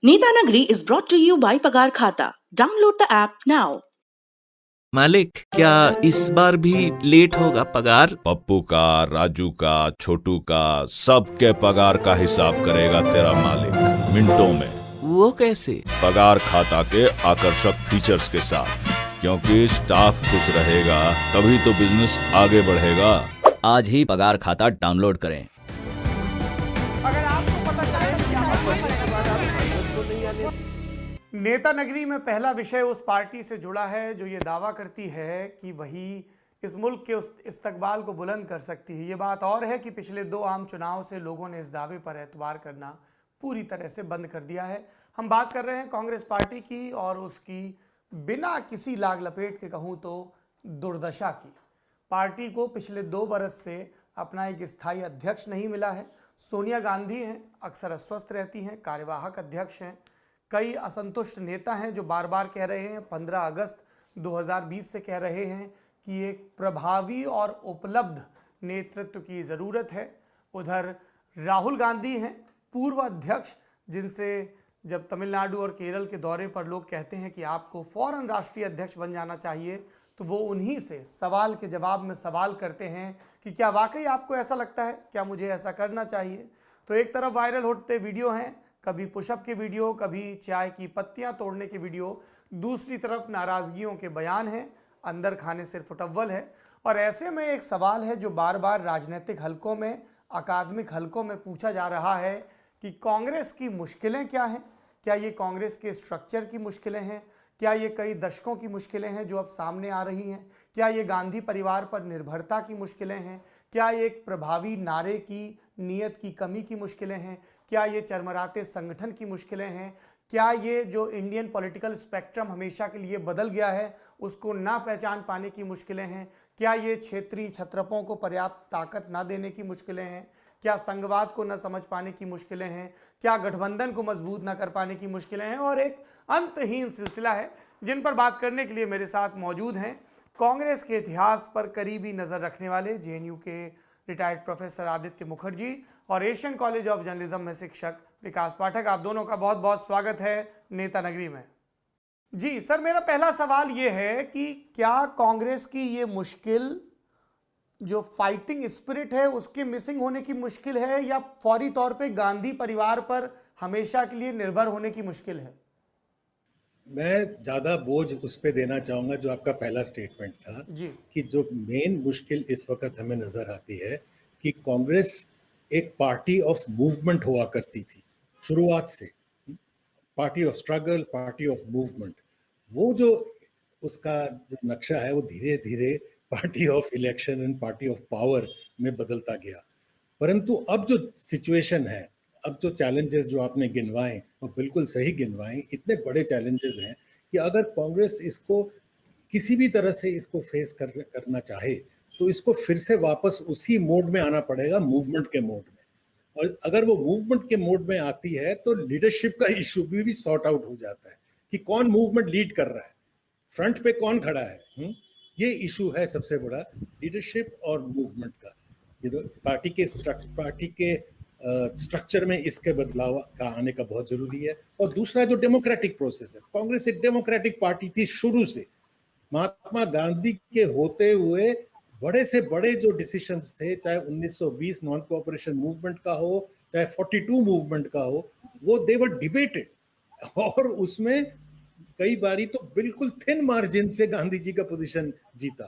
Neeta Nagri is brought to you by Pagar Khata. Download the app now. मालिक, क्या इस बार भी late होगा पगार? पप्पू का, राजू का, छोटू का, सबके पगार का हिसाब करेगा तेरा मालिक मिनटों में। वो कैसे? पगार खाता के आकर्षक फीचर्स के साथ, क्योंकि स्टाफ खुश रहेगा तभी तो बिजनेस आगे बढ़ेगा। आज ही पगार खाता डाउनलोड करें। नेता नगरी में पहला विषय उस पार्टी से जुड़ा है जो ये दावा करती है कि वही इस मुल्क के उस इस्तकबाल को बुलंद कर सकती है। ये बात और है कि पिछले 2 आम चुनाव से लोगों ने इस दावे पर एतबार करना पूरी तरह से बंद कर दिया है। हम बात कर रहे हैं कांग्रेस पार्टी की और उसकी बिना किसी लाग लपेट के कहूँ तो दुर्दशा की। पार्टी को पिछले 2 बरस से अपना एक स्थायी अध्यक्ष नहीं मिला है। सोनिया गांधी हैं, अक्सर अस्वस्थ रहती हैं, कार्यवाहक अध्यक्ष हैं। कई असंतुष्ट नेता हैं जो बार बार कह रहे हैं, 15 अगस्त 2020 से कह रहे हैं कि एक प्रभावी और उपलब्ध नेतृत्व की ज़रूरत है। उधर राहुल गांधी हैं, पूर्व अध्यक्ष, जिनसे जब तमिलनाडु और केरल के दौरे पर लोग कहते हैं कि आपको फौरन राष्ट्रीय अध्यक्ष बन जाना चाहिए, तो वो उन्हीं से सवाल के जवाब में सवाल करते हैं कि क्या वाकई आपको ऐसा लगता है, क्या मुझे ऐसा करना चाहिए। तो एक तरफ वायरल होते वीडियो हैं, कभी पुशअप के वीडियो, कभी चाय की पत्तियां तोड़ने के वीडियो, दूसरी तरफ नाराज़गियों के बयान हैं, अंदर खाने सिर्फ फुटअव्वल है। और ऐसे में एक सवाल है जो बार बार राजनीतिक हलकों में, अकादमिक हलकों में पूछा जा रहा है कि कांग्रेस की मुश्किलें क्या हैं। क्या ये कांग्रेस के स्ट्रक्चर की मुश्किलें हैं? क्या ये कई दशकों की मुश्किलें हैं जो अब सामने आ रही हैं? क्या ये गांधी परिवार पर निर्भरता की मुश्किलें हैं? क्या ये एक प्रभावी नारे की नीयत की कमी की मुश्किलें हैं? क्या ये चरमराते संगठन की मुश्किलें हैं? क्या ये जो इंडियन पॉलिटिकल स्पेक्ट्रम हमेशा के लिए बदल गया है उसको ना पहचान पाने की मुश्किलें हैं? क्या ये क्षेत्रीय छत्रपों को पर्याप्त ताकत ना देने की मुश्किलें हैं? क्या संघवाद को न समझ पाने की मुश्किलें हैं? क्या गठबंधन को मजबूत न कर पाने की मुश्किलें हैं? और एक अंतहीन सिलसिला है जिन पर बात करने के लिए मेरे साथ मौजूद हैं कांग्रेस के इतिहास पर करीबी नज़र रखने वाले जेएनयू के रिटायर्ड प्रोफेसर आदित्य मुखर्जी और एशियन कॉलेज ऑफ जर्नलिज्म में शिक्षक विकास पाठक। आप दोनों का बहुत बहुत स्वागत है नेता नगरी में। जी सर, मेरा पहला सवाल ये है कि क्या कांग्रेस की ये मुश्किल जो फाइटिंग स्पिरिट है उसके मिसिंग होने की मुश्किल है, या फौरी तौर पे गांधी परिवार पर हमेशा के लिए निर्भर होने की मुश्किल है? मैं ज़्यादा बोझ उस पर देना चाहूँगा जो आपका पहला स्टेटमेंट था जी। कि जो मेन मुश्किल इस वक्त हमें नज़र आती है कि कांग्रेस एक पार्टी ऑफ मूवमेंट हुआ करती थी शुरुआत से, party of struggle, party of movement. वो जो उसका जो नक्शा है वो धीरे धीरे party of election and party of power में बदलता गया। परंतु अब जो सिचुएशन है, अब जो चैलेंजेस जो आपने गिनवाए वो बिल्कुल सही गिनवाए, इतने बड़े चैलेंजेस हैं कि अगर कांग्रेस इसको किसी भी तरह से इसको फेस करना चाहे तो इसको फिर से वापस उसी मोड में आना पड़ेगा, मूवमेंट के मोड में। और अगर वो मूवमेंट के मोड में आती है तो लीडरशिप का इशू भी सॉर्ट आउट हो जाता है कि कौन मूवमेंट लीड कर रहा है, फ्रंट पे कौन खड़ा है। ये इशू है सबसे बड़ा, लीडरशिप और मूवमेंट का। पार्टी के स्ट्रक्चर में इसके बदलाव का आने का बहुत जरूरी है। और दूसरा जो डेमोक्रेटिक प्रोसेस है, कांग्रेस एक डेमोक्रेटिक पार्टी थी शुरू से। महात्मा गांधी के होते हुए बड़े से बड़े जो डिसीजंस थे, चाहे 1920 नॉन कोऑपरेशन मूवमेंट का हो, चाहे 42 मूवमेंट का हो, वो दे वर डिबेटेड। और उसमें कई बारी तो बिल्कुल थिन मार्जिन से गांधी जी का पोजीशन जीता।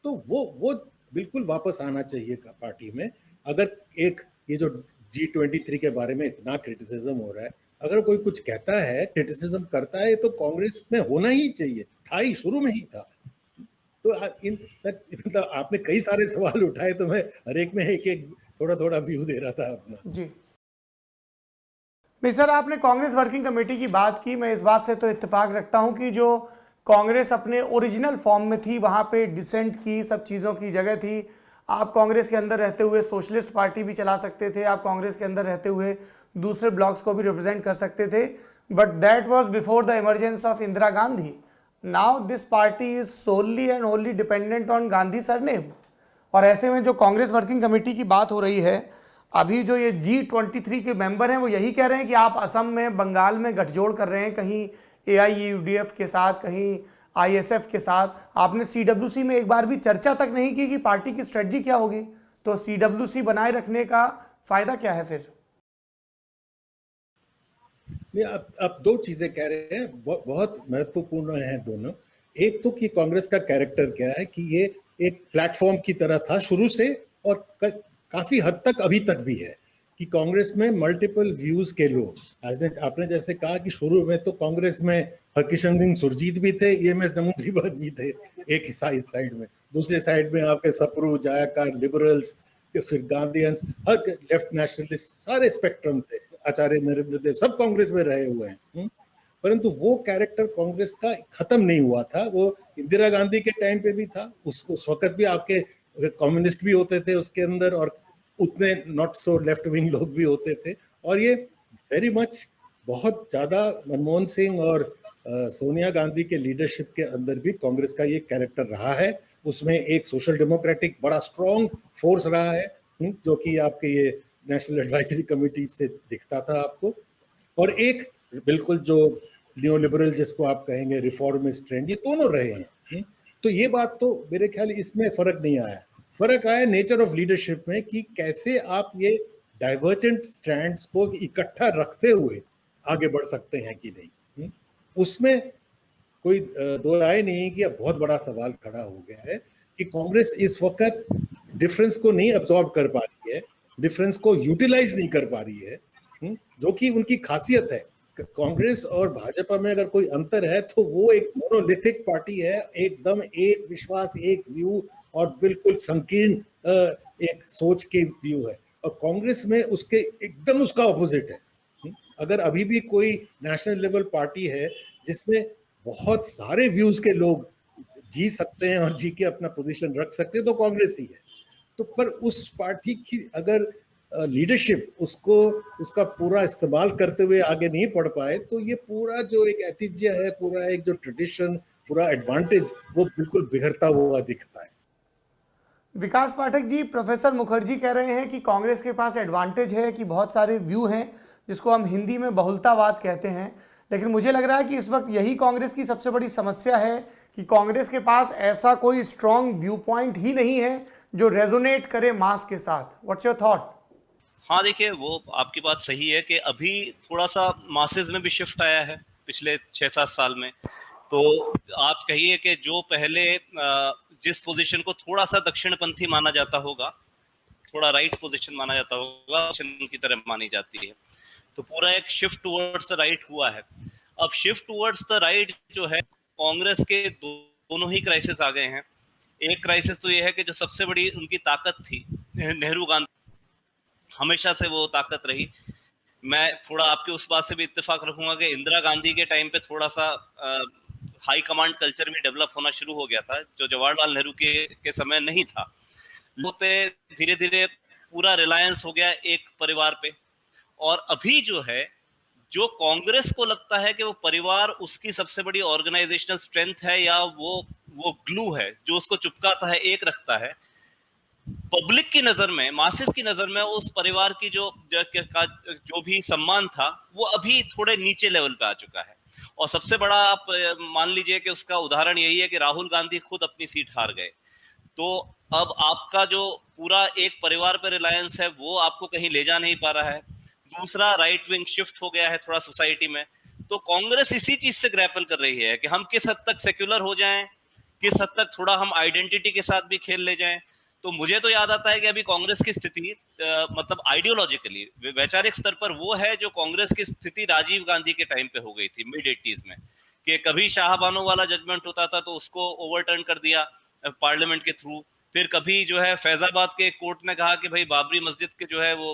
तो वो बिल्कुल वापस आना चाहिए पार्टी में। अगर एक ये जो G23 के बारे में इतना क्रिटिसिज्म हो रहा है, अगर कोई कुछ कहता है, क्रिटिसिज्म करता है, तो कांग्रेस में होना ही चाहिए था, ही शुरू में ही था। तो मतलब आपने कई सारे सवाल उठाए तो मैं हर एक में एक एक थोड़ा थोड़ा व्यू दे रहा था अपना। जी नहीं सर, आपने कांग्रेस वर्किंग कमेटी की बात की। मैं इस बात से तो इत्तेफाक रखता हूं कि जो कांग्रेस अपने ओरिजिनल फॉर्म में थी वहां पे डिसेंट की सब चीज़ों की जगह थी। आप कांग्रेस के अंदर रहते हुए सोशलिस्ट पार्टी भी चला सकते थे, आप कांग्रेस के अंदर रहते हुए दूसरे ब्लॉक्स को भी रिप्रेजेंट कर सकते थे, but that was before the emergence of Indira Gandhi. Now this party is solely and होनली dependent on Gandhi surname. और ऐसे में जो कांग्रेस वर्किंग कमेटी की बात हो रही है, अभी जो ये G23 के मेंबर हैं वो यही कह रहे हैं कि आप असम में, बंगाल में गठजोड़ कर रहे हैं, कहीं AIUDF के साथ, कहीं ISF के साथ। आपने CWC में एक बार भी चर्चा तक नहीं की कि पार्टी की स्ट्रेटजी क्या होगी। तो CWC बनाए रखने का फायदा क्या है फिर? नहीं, आप दो चीजें कह रहे हैं, बहुत महत्वपूर्ण हैं दोनों। एक तो कि कांग्रेस का कैरेक्टर क्या है कि ये एक प्लेटफॉर्म की तरह था शुरू से, और काफी हद तक अभी तक भी है कि कांग्रेस में मल्टीपल व्यूज के लोग, आपने जैसे कहा कि शुरू में तो कांग्रेस में हरकिशन सिंह सुरजीत भी थे, EMS नमूद्रीवाद भी थे एक ही साइड में, दूसरे साइड में आपके सप्रू, जायकार, लिबरल्स, फिर गांधीयंस, हर लेफ्ट नेशनलिस्ट, सारे स्पेक्ट्रम थे, आचार्य नरेंद्र देव, सब कांग्रेस में रहे हुए हैं। परंतु वो कैरेक्टर कांग्रेस का खत्म नहीं हुआ था। वो इंदिरा गांधी के टाइम पे भी था, उस वक्त भी आपके कम्युनिस्ट भी होते थे उसके अंदर, और उतने नॉट सो लेफ्ट विंग लोग भी होते थे। और ये वेरी मच बहुत ज्यादा मनमोहन सिंह और सोनिया गांधी के लीडरशिप के अंदर भी कांग्रेस का ये कैरेक्टर रहा है। उसमें एक सोशल डेमोक्रेटिक बड़ा स्ट्रॉन्ग फोर्स रहा है, जो कि आपके ये नेशनल एडवाइजरी कमेटी से दिखता था आपको, और एक बिल्कुल जो न्यू लिबरल जिसको आप कहेंगे रिफॉर्मिस्ट ट्रेंड, ये दोनों रहे हैं। तो ये बात तो मेरे ख्याल इसमें फर्क नहीं आया। फर्क आया नेचर ऑफ लीडरशिप में कि कैसे आप ये डाइवर्जेंट स्टैंड्स को इकट्ठा रखते हुए आगे बढ़ सकते हैं कि नहीं। उसमें कोई दो राय नहीं कि अब बहुत बड़ा सवाल खड़ा हो गया है कि कांग्रेस इस वक्त डिफरेंस को नहीं अब्सॉर्ब कर पा रही है, डिफरेंस को यूटिलाइज नहीं कर पा रही है, जो कि उनकी खासियत है। कांग्रेस और भाजपा में अगर कोई अंतर है तो वो एक मोनोलिथिक पार्टी है, एकदम एक विश्वास, एक व्यू, और बिल्कुल संकीर्ण एक सोच के व्यू है। और कांग्रेस में उसके एकदम उसका ऑपोजिट है। अगर अभी भी कोई नेशनल लेवल पार्टी है जिसमें बहुत सारे व्यूज के लोग जी सकते हैं और जी के अपना पोजीशन रख सकते हैं, तो कांग्रेस ही है। तो पर उस पार्टी की अगर लीडरशिप उसको उसका पूरा इस्तेमाल करते हुए आगे नहीं बढ़ पाए, तो ये पूरा जो एक ऐतिह्य है, पूरा एक जो ट्रेडिशन, पूरा एडवांटेज, वो बिल्कुल बिखरता हुआ दिखता है। विकास पाठक जी, प्रोफेसर मुखर्जी कह रहे हैं कि कांग्रेस के पास एडवांटेज है कि बहुत सारे व्यू हैं, जिसको हम हिंदी में बहुलतावाद कहते हैं। लेकिन मुझे लग रहा है कि इस वक्त यही कांग्रेस की सबसे बड़ी समस्या है कि कांग्रेस के पास ऐसा कोई स्ट्रॉन्ग व्यू पॉइंट ही नहीं है जो रेजोनेट करे मास के साथ। What's your thought? हाँ, देखिए, वो आपकी बात सही है कि अभी थोड़ा सा मासेस में भी शिफ्ट आया है पिछले 6-7 साल में। तो आप कहिए कि जो पहले जिस पोजीशन को थोड़ा सा दक्षिणपंथी माना जाता होगा, थोड़ा राइट पोजीशन माना जाता होगा, की तरह मानी जाती है, तो पूरा एक शिफ्ट टुवर्ड्स द राइट हुआ है। अब शिफ्ट टुवर्ड्स द राइट जो है, कांग्रेस के दोनों ही क्राइसिस आ गए हैं। एक क्राइसिस तो ये है कि जो सबसे बड़ी उनकी ताकत थी, नेहरू गांधी, हमेशा से वो ताकत रही। मैं थोड़ा आपके उस बात से भी इत्तेफाक रखूंगा कि इंदिरा गांधी के टाइम पे थोड़ा सा हाई कमांड कल्चर भी डेवलप होना शुरू हो गया था, जो जवाहरलाल नेहरू के समय नहीं था। होते धीरे धीरे पूरा रिलायंस हो गया एक परिवार पे। और अभी जो है, जो कांग्रेस को लगता है कि वो परिवार उसकी सबसे बड़ी ऑर्गेनाइजेशनल स्ट्रेंथ है, या वो ग्लू है जो उसको चिपकाता है, एक रखता है, पब्लिक की नजर में, मासेस की नजर में उस परिवार की जो भी सम्मान था, वो अभी थोड़े नीचे लेवल पे आ चुका है। और सबसे बड़ा आप मान लीजिए कि उसका उदाहरण यही है कि राहुल गांधी खुद अपनी सीट हार गए। तो अब आपका जो पूरा एक परिवार पे रिलायंस है, वो आपको कहीं ले जा नहीं पा रहा है। दूसरा, राइट विंग शिफ्ट हो गया है थोड़ा सोसाइटी में। तो कांग्रेस इसी चीज से ग्रैपल कर रही है कि हम किस हद तक सेक्युलर हो जाएं, किस हद तक थोड़ा हम आइडेंटिटी के साथ भी खेल ले जाएं। तो मुझे तो याद आता है कि अभी कांग्रेस की स्थिति मतलब आइडियोलॉजिकली, वैचारिक स्तर पर वो है जो कांग्रेस की स्थिति राजीव गांधी के टाइम पे हो गई थी मिड 80s में, कि कभी शाहबानो वाला जजमेंट होता था तो उसको ओवरटर्न कर दिया पार्लियामेंट के थ्रू। फिर कभी जो है फैजाबाद के कोर्ट ने कहा कि भाई बाबरी मस्जिद के जो है वो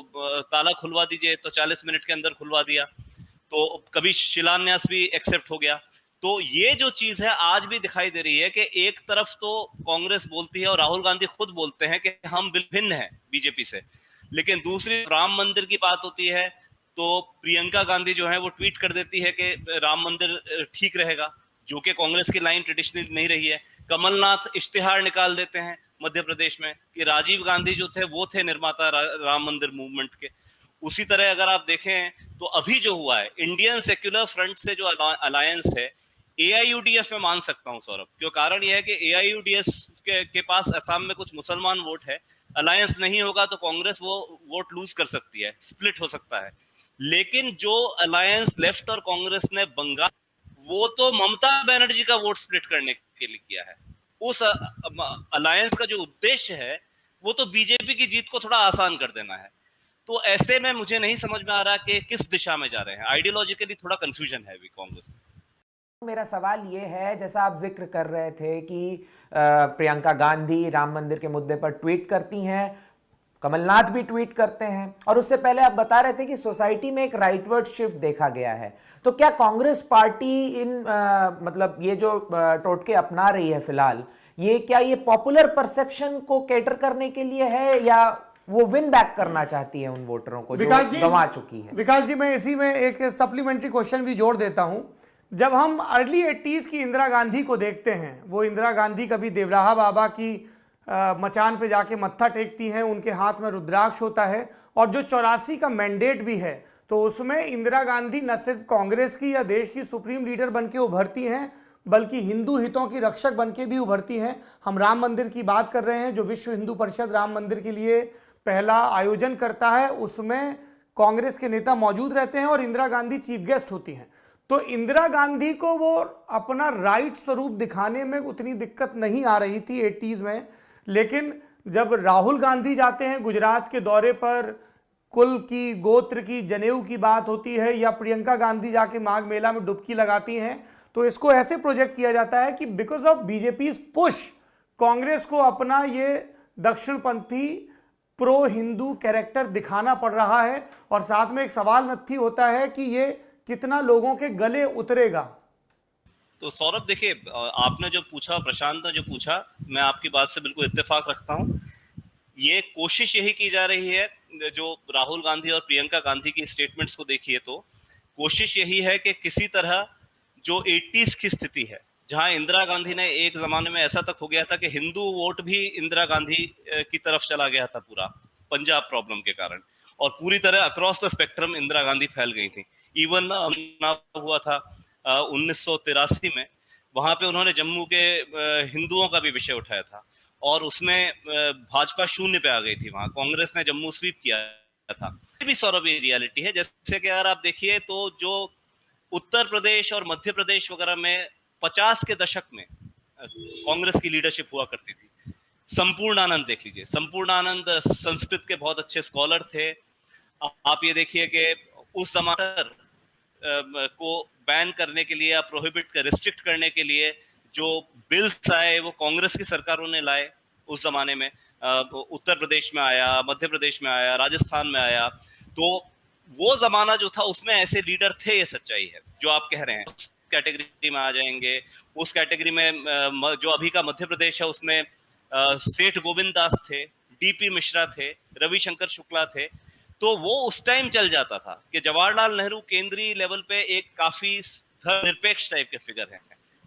ताला खुलवा दीजिए, तो 40 मिनट के अंदर खुलवा दिया। तो कभी शिलान्यास भी एक्सेप्ट हो गया। तो ये जो चीज है आज भी दिखाई दे रही है कि एक तरफ तो कांग्रेस बोलती है और राहुल गांधी खुद बोलते हैं कि हम भिन्न हैं बीजेपी से, लेकिन दूसरी राम मंदिर की बात होती है तो प्रियंका गांधी जो है वो ट्वीट कर देती है कि राम मंदिर ठीक रहेगा, जो कि कांग्रेस की लाइन ट्रेडिशनली नहीं रही है। कमलनाथ इश्तिहार निकाल देते हैं, मध्य प्रदेश में कि राजीव गांधी जो थे वो थे निर्माता राम मंदिर मूवमेंट के। उसी तरह अगर आप देखें तो अभी जो हुआ है इंडियन सेक्युलर फ्रंट से जो अलायंस है, एआईयूडीएफ में मान सकता हूं सौरभ, क्यों कारण यह है कि एआईयूडीएफ के पास असम में कुछ मुसलमान वोट है, अलायंस नहीं होगा तो कांग्रेस वो वोट लूज कर सकती है, स्प्लिट हो सकता है। लेकिन जो अलायंस लेफ्ट और कांग्रेस ने बंगाल, वो तो ममता बनर्जी का वोट स्प्लिट करने के लिए किया है। उस अलायंस का जो उद्देश्य है वो तो बीजेपी की जीत को थोड़ा आसान कर देना है। तो ऐसे में मुझे नहीं समझ में आ रहा कि किस दिशा में जा रहे हैं। आइडियोलॉजिकली थोड़ा कंफ्यूजन है अभी कांग्रेस में। मेरा सवाल ये है, जैसा आप जिक्र कर रहे थे कि प्रियंका गांधी राम मंदिर के मुद्दे पर ट्वीट करती हैं, कमलनाथ भी ट्वीट करते हैं, और उससे पहले आप बता रहे थे कि सोसाइटी में एक राइटवर्ड शिफ्ट देखा गया है। तो क्या कांग्रेस पार्टी इन मतलब ये जो टोटके अपना रही है फिलहाल, ये पॉपुलर परसेप्शन को कैटर करने के लिए है या वो विन बैक करना चाहती है उन वोटरों को जो गंवा चुकी है? विकास जी, मैं इसी में एक सप्लीमेंट्री क्वेश्चन भी जोड़ देता हूं। जब हम अर्ली 80s की इंदिरा गांधी को देखते हैं, वो इंदिरा गांधी कभी देवराहा बाबा की मचान पे जाके मत्था टेकती हैं, उनके हाथ में रुद्राक्ष होता है, और जो 84 का मैंडेट भी है, तो उसमें इंदिरा गांधी न सिर्फ कांग्रेस की या देश की सुप्रीम लीडर बनके उभरती हैं, बल्कि हिंदू हितों की रक्षक बनके भी उभरती हैं। हम राम मंदिर की बात कर रहे हैं, जो विश्व हिंदू परिषद राम मंदिर के लिए पहला आयोजन करता है, उसमें कांग्रेस के नेता मौजूद रहते हैं और इंदिरा गांधी चीफ गेस्ट होती हैं। तो इंदिरा गांधी को वो अपना राइट स्वरूप दिखाने में उतनी दिक्कत नहीं आ रही थी 80s में, लेकिन जब राहुल गांधी जाते हैं गुजरात के दौरे पर, कुल की गोत्र की जनेऊ की बात होती है, या प्रियंका गांधी जाके माघ मेला में डुबकी लगाती हैं, तो इसको ऐसे प्रोजेक्ट किया जाता है कि because of BJP push, Congress को अपना ये दक्षिणपंथी प्रो हिंदू कैरेक्टर दिखाना पड़ रहा है। और साथ में एक सवाल नत्थी होता है कि ये कितना लोगों के गले उतरेगा। तो सौरभ देखिए, आपने जो पूछा, प्रशांत ने जो पूछा, मैं आपकी बात से बिल्कुल इत्तेफाक रखता हूं। ये कोशिश यही की जा रही है, जो राहुल गांधी और प्रियंका गांधी की स्टेटमेंट्स को देखिए तो कोशिश यही है कि किसी तरह जो 80s की स्थिति है, जहां इंदिरा गांधी ने एक जमाने में ऐसा तक हो गया था कि हिंदू वोट भी इंदिरा गांधी की तरफ चला गया था पूरा पंजाब प्रॉब्लम के कारण, और पूरी तरह across the spectrum Indira Gandhi फैल गई थी। इवन हुआ था 1983 में, वहां पे उन्होंने जम्मू के हिंदुओं का भी विषय उठाया था, और उसमें भाजपा शून्य पे आ गई थी, वहां कांग्रेस ने जम्मू स्वीप किया था। ये भी सौरभ ये रियलिटी है। जैसे कि अगर आप देखिए तो जो उत्तर प्रदेश और मध्य प्रदेश वगैरह में 50 के दशक में कांग्रेस की लीडरशिप हुआ करती थी। संपूर्ण आनंद देख लीजिए, संपूर्ण आनंद संस्कृत के बहुत अच्छे स्कॉलर थे। आप ये देखिए कि उस जमाने को बैन करने के लिए या प्रोहिबिट कर रिस्ट्रिक्ट करने के लिए जो बिल्स आए वो कांग्रेस की सरकारों ने लाए उस जमाने में। उत्तर प्रदेश में आया, मध्य प्रदेश में आया, राजस्थान में आया। तो वो जमाना जो था उसमें ऐसे लीडर थे, ये सच्चाई है जो आप कह रहे हैं। उस कैटेगरी में आ जाएंगे। उस कैटेगरी में जो अभी का मध्य प्रदेश है उसमें सेठ गोविंद दास थे, डीपी मिश्रा थे, रविशंकर शुक्ला थे। तो वो उस टाइम चल जाता था कि जवाहरलाल नेहरू केंद्रीय लेवल पे एक काफी धर्मनिरपेक्ष टाइप के फिगर हैं,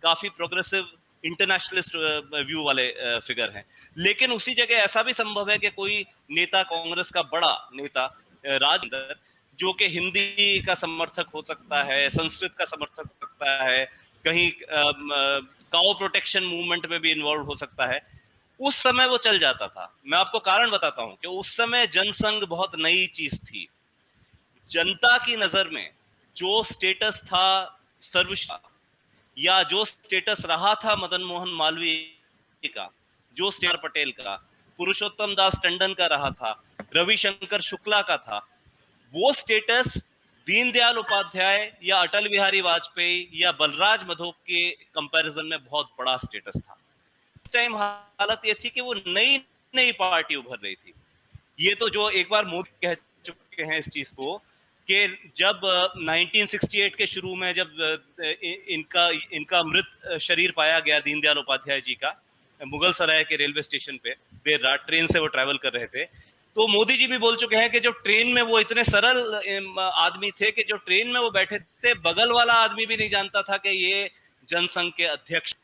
काफी प्रोग्रेसिव इंटरनेशनलिस्ट व्यू वाले फिगर हैं। लेकिन उसी जगह ऐसा भी संभव है कि कोई नेता, कांग्रेस का बड़ा नेता राजनीति, जो कि हिंदी का समर्थक हो सकता है, संस्कृत का समर्थक हो सकता है, कहीं काउ प्रोटेक्शन मूवमेंट में भी इन्वॉल्व हो सकता है, उस समय वो चल जाता था। मैं आपको कारण बताता हूं कि उस समय जनसंघ बहुत नई चीज थी। जनता की नजर में जो स्टेटस था सर्वश्रेष्ठ, या जो स्टेटस रहा था मदन मोहन मालवीय का, जो सरदार पटेल का, पुरुषोत्तम दास टंडन का रहा था, रविशंकर शुक्ला का था, वो स्टेटस दीनदयाल उपाध्याय या अटल बिहारी वाजपेयी या बलराज मधोक के कंपैरिजन में बहुत बड़ा स्टेटस था। उस टाइम हालत ये थी कि वो नई नई पार्टी उभर रही थी। ये तो जो एक बार मोदी कह चुके हैं इस चीज को कि जब 1968 के शुरू में जब इनका मृत शरीर पाया गया दीनदयाल उपाध्याय जी का, मुगल सराय के रेलवे स्टेशन पे देर रात ट्रेन से वो ट्रैवल कर रहे थे, तो मोदी जी भी बोल चुके हैं कि जो ट्रेन में वो इतने सरल आदमी थे कि जो ट्रेन में वो बैठे थे, बगल वाला आदमी भी नहीं जानता था कि ये जनसंघ के अध्यक्ष।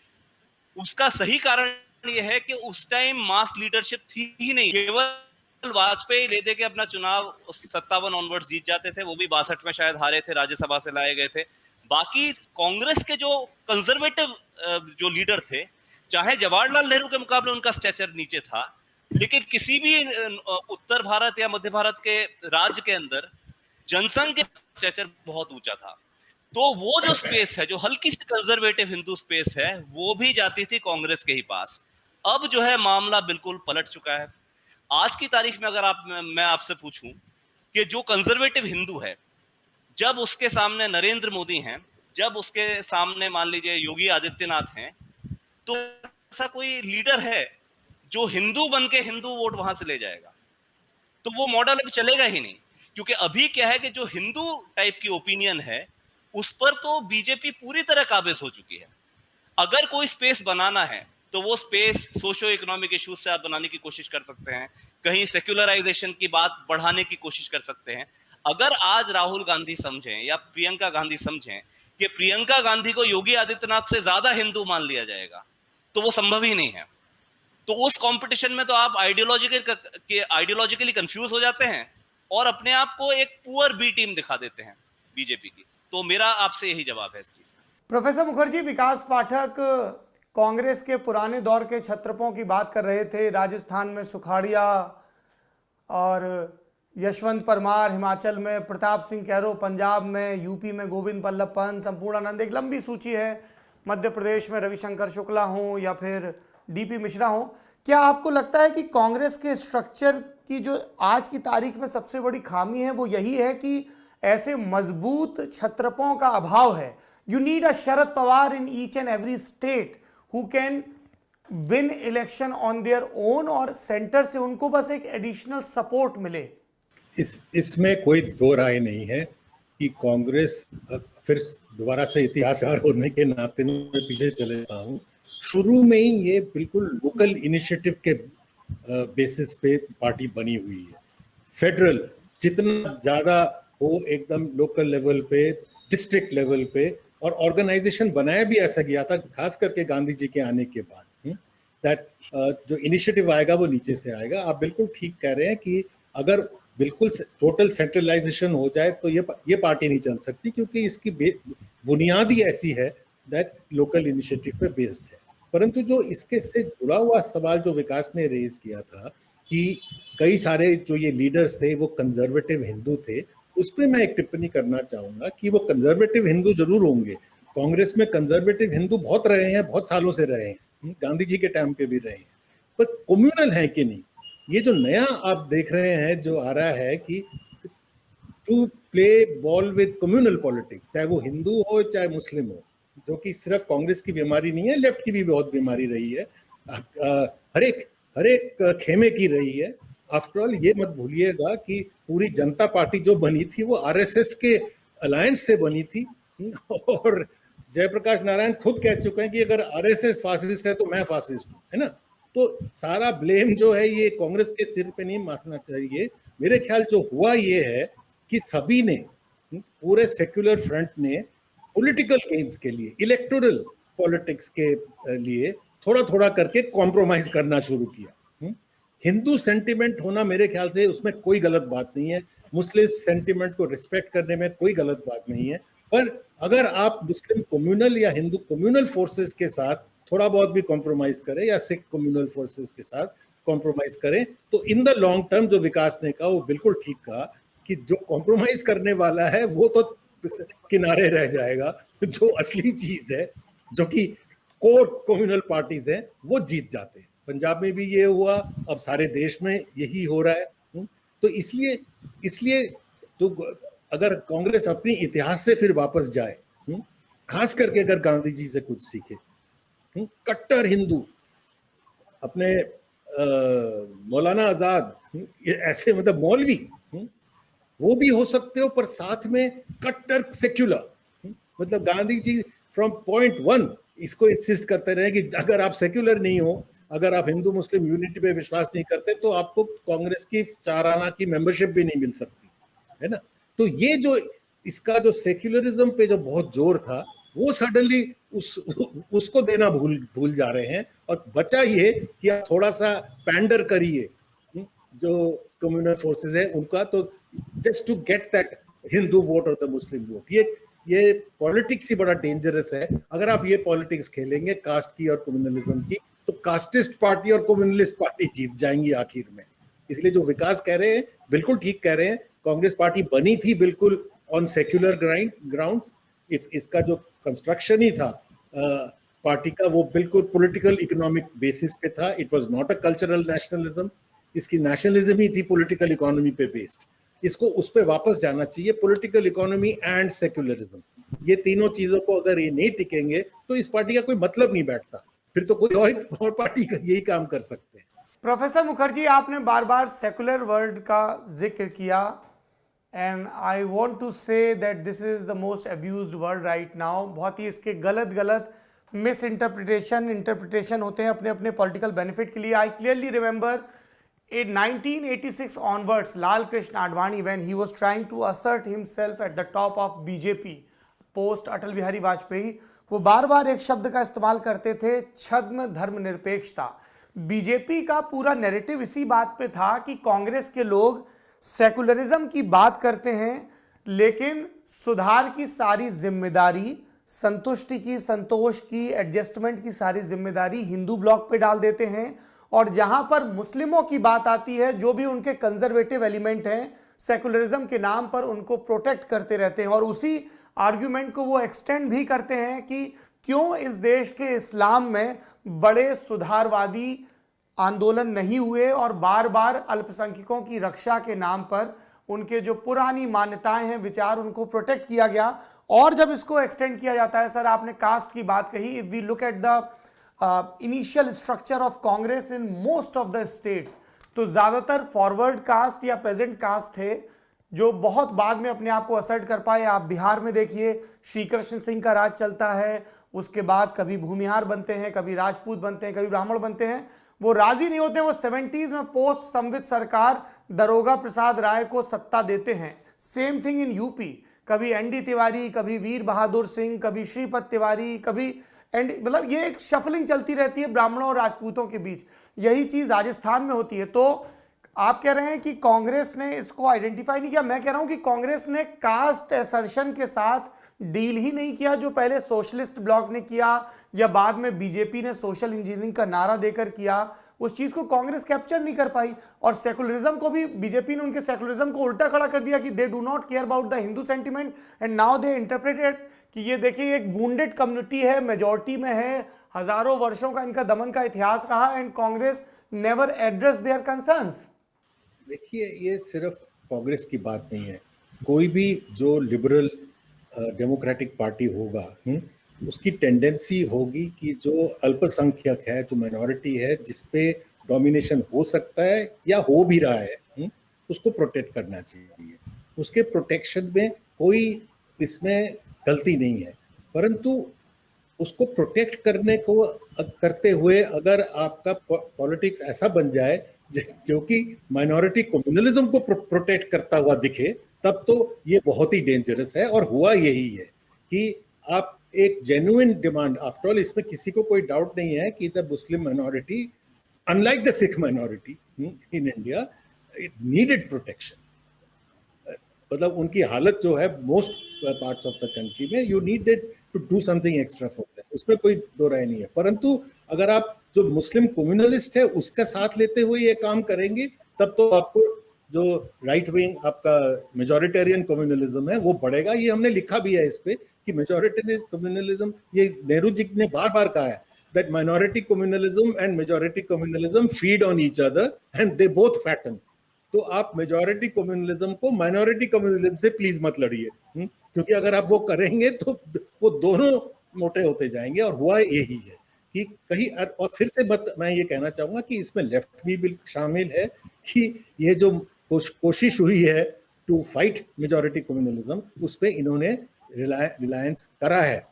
उसका सही कारण ये है कि उस टाइम मास लीडरशिप थी ही नहीं। केवल वाजपेयी ले दे के अपना चुनाव 57 ऑनवर्ड्स जीत जाते थे, वो भी 62 में शायद हारे थे, राज्यसभा से लाए गए थे। बाकी कांग्रेस के जो कंजर्वेटिव जो लीडर थे, चाहे जवाहरलाल नेहरू के मुकाबले उनका स्टेचर नीचे था, लेकिन किसी भी उत्तर भारत या मध्य भारत के राज्य के अंदर जनसंघ के स्टेचर बहुत ऊंचा था। तो वो जो स्पेस है, जो हल्की सी कंजर्वेटिव हिंदू स्पेस है, वो भी जाती थी कांग्रेस के ही पास। अब जो है मामला बिल्कुल पलट चुका है। आज की तारीख में अगर मैं आपसे पूछूं कि जो कंजर्वेटिव हिंदू है, जब उसके सामने नरेंद्र मोदी हैं, जब उसके सामने मान लीजिए योगी आदित्यनाथ हैं, तो ऐसा कोई लीडर है जो हिंदू बन के हिंदू वोट वहां से ले जाएगा? तो वो मॉडल अब चलेगा ही नहीं, क्योंकि अभी क्या है कि जो हिंदू टाइप की ओपिनियन है, उस पर तो बीजेपी पूरी तरह काबिज हो चुकी है। अगर कोई स्पेस बनाना है तो वो स्पेस सोशो इकोनॉमिक इश्यूज से आप बनाने की कोशिश कर सकते हैं, कहीं सेक्युलराइजेशन की बात बढ़ाने की कोशिश कर सकते हैं। अगर आज राहुल गांधी समझें या प्रियंका गांधी समझें कि प्रियंका गांधी को योगी आदित्यनाथ से ज्यादा हिंदू मान लिया जाएगा, तो वो संभव ही नहीं है। तो उस कंपटीशन में तो आप आइडियोलॉजिकली कंफ्यूज हो जाते हैं और अपने आप को एक पुअर बी टीम दिखा देते हैं बीजेपी की। तो मेरा आपसे यही जवाब है इस चीज का। प्रोफेसर मुखर्जी, विकास पाठक कांग्रेस के पुराने दौर के छत्रपों की बात कर रहे थे। राजस्थान में सुखाड़िया और यशवंत परमार, हिमाचल में प्रताप सिंह कैरो, पंजाब में, यूपी में गोविंद बल्लभ पंत, संपूर्णानंद, एक लंबी सूची है। मध्य प्रदेश में रविशंकर शुक्ला हों या फिर डीपी मिश्रा हों। क्या आपको लगता है कि कांग्रेस के स्ट्रक्चर की जो आज की तारीख में सबसे बड़ी खामी है वो यही है कि ऐसे मजबूत छत्रपों का अभाव है? You need a Sharad Pawar in each and every state who can win election on their own, और सेंटर से उनको बस एक एडिशनल सपोर्ट मिले। इसमें कोई दो राय नहीं है कि कांग्रेस, फिर दोबारा से इतिहासकार होने के नाते मैं पीछे चले जाता हूँ, शुरू में ही ये बिल्कुल लोकल इनिशिएटिव के बेसिस पे पार्टी बनी हुई है। फेडरल जितना ज्यादा हो, एकदम लोकल लेवल पे, डिस्ट्रिक्ट लेवल पे, और ऑर्गेनाइजेशन बनाया भी ऐसा गया था, खास करके गांधी जी के आने के बाद, दैट जो इनिशिएटिव आएगा वो नीचे से आएगा। आप बिल्कुल ठीक कह रहे हैं कि अगर बिल्कुल टोटल सेंट्रलाइजेशन हो जाए तो ये पार्टी नहीं चल सकती, क्योंकि इसकी बुनियाद ही ऐसी है दैट लोकल इनिशिएटिव पे बेस्ड है। परंतु जो इसके से जुड़ा हुआ सवाल जो विकास ने रेज किया था कि कई सारे जो ये लीडर्स थे वो कंजर्वेटिव हिंदू थे, उस पर मैं एक टिप्पणी करना चाहूंगा कि वो कंजर्वेटिव हिंदू जरूर होंगे। कांग्रेस में कंजर्वेटिव हिंदू बहुत रहे हैं, बहुत सालों से रहे हैं, गांधी जी के टाइम पे भी रहे हैं, पर कम्युनल है कि नहीं? ये जो नया आप देख रहे हैं जो आ रहा है कि to play ball with communal politics, चाहे वो हिंदू हो चाहे मुस्लिम हो, जो कि सिर्फ कांग्रेस की बीमारी नहीं है, लेफ्ट की भी बहुत बीमारी रही है, हर एक खेमे की रही है। आफ्टर ऑल ये मत भूलिएगा कि पूरी जनता पार्टी जो बनी थी वो आरएसएस के अलायंस से बनी थी, और जयप्रकाश नारायण खुद कह चुके हैं कि अगर आरएसएस फासिस्ट है तो मैं फासिस्ट हूं, है ना? तो सारा ब्लेम जो है ये कांग्रेस के सिर पे नहीं मारना चाहिए। मेरे ख्याल जो हुआ ये है कि सभी ने, पूरे सेक्युलर फ्रंट ने पॉलिटिकल गेन्स के लिए, इलेक्टोरल पॉलिटिक्स के लिए थोड़ा थोड़ा करके कॉम्प्रोमाइज करना शुरू किया। हिंदू सेंटिमेंट होना मेरे ख्याल से उसमें कोई गलत बात नहीं है, मुस्लिम सेंटिमेंट को रिस्पेक्ट करने में कोई गलत बात नहीं है, पर अगर आप मुस्लिम कम्युनल या हिंदू कम्युनल फोर्सेस के साथ थोड़ा बहुत भी कॉम्प्रोमाइज करें या सिख कम्युनल फोर्सेस के साथ कॉम्प्रोमाइज करें, तो इन द लॉन्ग टर्म जो विकास ने कहा वो बिल्कुल ठीक कहा कि जो कॉम्प्रोमाइज करने वाला है वो तो किनारे रह जाएगा, जो असली चीज है, जो कि कोर कम्युनल पार्टीज हैं, वो जीत जाते हैं। पंजाब में भी ये हुआ, अब सारे देश में यही हो रहा है। तो इसलिए तो अगर कांग्रेस अपनी इतिहास से फिर वापस जाए, खास करके अगर गांधी जी से कुछ सीखे, कट्टर हिंदू अपने मौलाना आजाद, ऐसे मतलब मौलवी वो भी हो सकते हो, पर साथ में कट्टर सेक्युलर, मतलब गांधी जी फ्रॉम पॉइंट 1 इसको इंसिस्ट करते रहे कि अगर आप सेक्युलर नहीं हो, अगर आप हिंदू मुस्लिम यूनिटी पे विश्वास नहीं करते, तो आपको कांग्रेस की 4 आना की मेंबरशिप भी नहीं मिल सकती, है ना? तो ये जो इसका जो सेक्युलरिज्म पे जो बहुत जोर था, वो सडनली उसको देना भूल जा रहे हैं, और बचा ये कि आप थोड़ा सा पैंडर करिए जो कम्युनल फोर्सेस है उनका, तो just to get that Hindu vote और द मुस्लिम वोट। ये पॉलिटिक्स ही बड़ा डेंजरस है। अगर आप ये पॉलिटिक्स खेलेंगे कास्ट की और कम्युनलिज्म की, तो कास्टिस्ट पार्टी और कम्युनलिस्ट पार्टी जीत जाएंगी आखिर में। इसलिए जो विकास कह रहे हैं बिल्कुल ठीक कह रहे हैं। कांग्रेस पार्टी बनी थी बिल्कुल ऑन सेक्युलर ग्राउंड्स। इसका जो कंस्ट्रक्शन ही था पार्टी का, वो बिल्कुल पॉलिटिकल इकोनॉमिक बेसिस पे था। It was not a cultural nationalism. इसकी नेशनलिज्म ही थी पॉलिटिकल इकोनॉमी पे बेस्ड। इसको उस पे वापस जाना चाहिए, पॉलिटिकल इकोनॉमी एंड सेक्युलरिज्म। ये तीनों चीजों को अगर ये नहीं टिकेंगे तो इस पार्टी का कोई मतलब नहीं बैठता, फिर तो कोई और पार्टी का यही काम कर सकते हैं। प्रोफेसर मुखर्जी, आपने बार बार सेकुलर वर्ड का जिक्र किया, and I want to say that this is the most abused word right now. बहुत ही इसके गलत मिस इंटरप्रिटेशन होते हैं अपने अपने पॉलिटिकल बेनिफिट के लिए। I clearly remember in 1986 onwards, Lal Krishna Advani, when he was trying to assert himself at the top of BJP post Atal Bihari Vajpayee, वो बार बार एक शब्द का इस्तेमाल करते थे, छद्म धर्मनिरपेक्षता। बीजेपी का पूरा नैरेटिव इसी बात पे था कि कांग्रेस के लोग सेकुलरिज्म की बात करते हैं, लेकिन सुधार की सारी जिम्मेदारी, संतुष्टि की, संतोष की, एडजस्टमेंट की सारी जिम्मेदारी हिंदू ब्लॉक पे डाल देते हैं। और जहां पर मुस्लिमों की बात आती है, जो भी उनके कंजर्वेटिव एलिमेंट हैं, सेकुलरिज्म के नाम पर उनको प्रोटेक्ट करते रहते हैं। और उसी आर्ग्यूमेंट को वो एक्सटेंड भी करते हैं कि क्यों इस देश के इस्लाम में बड़े सुधारवादी आंदोलन नहीं हुए, और बार बार अल्पसंख्यकों की रक्षा के नाम पर उनके जो पुरानी मान्यताएं हैं, विचार, उनको प्रोटेक्ट किया गया। और जब इसको एक्सटेंड किया जाता है, सर आपने कास्ट की बात कही, if we look at the initial structure of Congress in most of the states, तो ज्यादातर फॉरवर्ड कास्ट या पेजेंट कास्ट थे जो बहुत बाद में अपने आप को असर्ट कर पाए। आप बिहार में देखिए, श्री कृष्ण सिंह का राज चलता है, उसके बाद कभी भूमिहार बनते हैं, कभी राजपूत बनते हैं, कभी ब्राह्मण बनते हैं। वो राजी नहीं होते, वो 70s में पोस्ट संवित सरकार दरोगा प्रसाद राय को सत्ता देते हैं। सेम थिंग इन यूपी, कभी एनडी तिवारी, कभी वीर बहादुर सिंह, कभी श्रीपद तिवारी, कभी एंड, मतलब ये एक शफलिंग चलती रहती है ब्राह्मणों और राजपूतों के बीच। यही चीज राजस्थान में होती है। तो आप कह रहे हैं कि कांग्रेस ने इसको आइडेंटिफाई नहीं किया। मैं कह रहा हूं कि कांग्रेस ने कास्ट असर्शन के साथ डील ही नहीं किया, जो पहले सोशलिस्ट ब्लॉक ने किया या बाद में बीजेपी ने सोशल इंजीनियरिंग का नारा देकर किया। उस चीज को कांग्रेस कैप्चर नहीं कर पाई। और सेकुलरिज्म को भी बीजेपी ने उनके सेकुलरिज्म को उल्टा खड़ा कर दिया कि they do not care about the Hindu sentiment, and now they interpreted कि ये देखिए एक वुंडेड कम्युनिटी है, मेजॉरिटी में है, हजारों वर्षों का इनका दमन का इतिहास रहा, and Congress never address their concerns. देखिए, ये सिर्फ कांग्रेस की बात नहीं है। कोई भी जो लिबरल डेमोक्रेटिक पार्टी होगा, उसकी टेंडेंसी होगी कि जो अल्पसंख्यक है, जो माइनॉरिटी है, जिसपे डोमिनेशन हो सकता है या हो भी रहा है, उसको प्रोटेक्ट करना चाहिए। उसके प्रोटेक्शन में कोई इसमें गलती नहीं है, परंतु उसको प्रोटेक्ट करते हुए अगर आपका पॉलिटिक्स ऐसा बन जाए जो कि माइनॉरिटी कम्युनलिज्म को प्रोटेक्ट करता हुआ दिखे, तब तो ये बहुत ही डेंजरस है। और हुआ यही है कि आप एक जेन्युइन डिमांड, आफ्टर ऑल इसमें किसी को कोई डाउट नहीं है कि the Muslim minority, unlike the Sikh minority in India, it needed protection. मतलब उनकी हालत जो है most parts of the country में, you needed to do something extra for them, उसमें कोई दो राय नहीं है। परंतु अगर आप जो मुस्लिम कम्युनलिस्ट है उसका साथ लेते हुए ये काम करेंगे, तब तो आपको जो राइट विंग आपका मेजॉरिटेरियन कम्युनलिज्म है वो बढ़ेगा। ये हमने लिखा भी है इस पे कि मेजॉरिटेरियन कम्युनलिज्म, ये नेहरू जी ने बार बार कहा है that minority communalism and majority communalism feed on each other and they both fatten. तो आप मेजॉरिटी कम्युनलिज्म को माइनॉरिटी कम्युनलिज्म से प्लीज मत लड़िए, क्योंकि अगर आप वो करेंगे तो वो दोनों मोटे होते जाएंगे। और हुआ यही है कि कहीं, और फिर से मैं ये कहना चाहूंगा कि इसमें लेफ्ट भी बिल्कुल शामिल है कि ये जो कोशिश हुई है टू फाइट मेजॉरिटी कम्युनलिज्म, उस पे इन्होंने रिलायंस करा है,